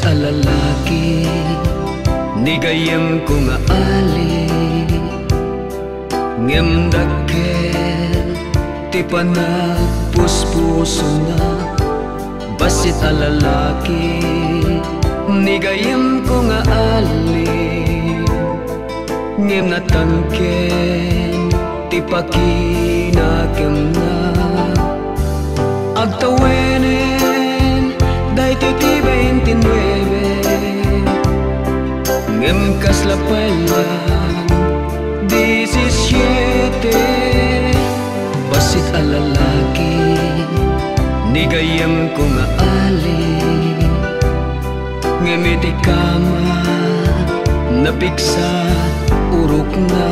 a lalaki ni gayam ko nga ali ngem dakkel ti panagpuspuso na basit a lalaki ni gayam ko nga ali ngem natangken ti pakinakem na agtawenen dayti ti 29 ngem kaslapalan 17 basit a lalaki ni gayam ko nga ali ngem iti kama napiksa urok na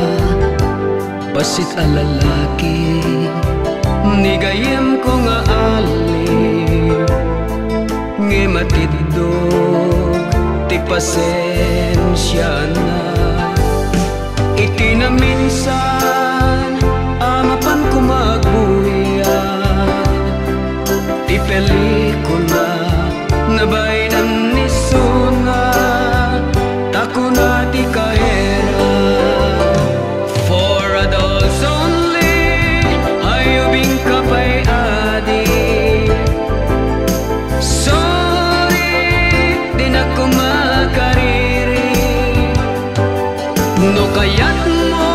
basit a lalaki ni gayam ko nga ali ngem matidog ti pasensya na iti na minsan amapan ko magbuyan ti pelikula na bainan ni Suna tako na ti kahera for adults only hayubing kapay adi sorry di na ko makariri no kayat mo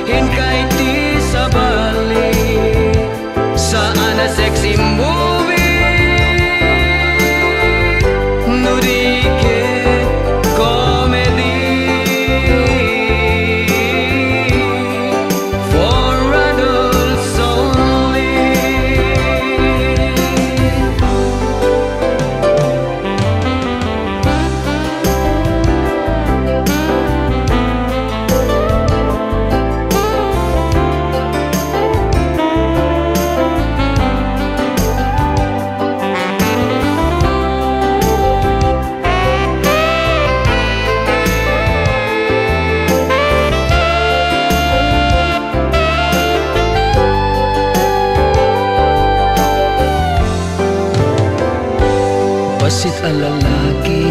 hinkay ti sabali saan na sexy movie no di basit a lalaki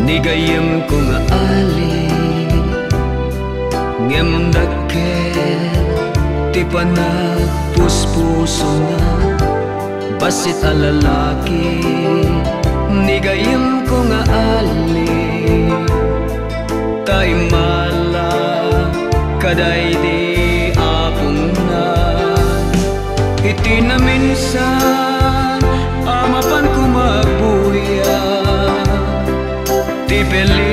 ni gayam ko nga ali ngem dakkel ti panagpuspuso na basit a lalaki ni gayam ko nga ali tay mala kaday di apong na iti na minsan amapan ko magbuya ti peli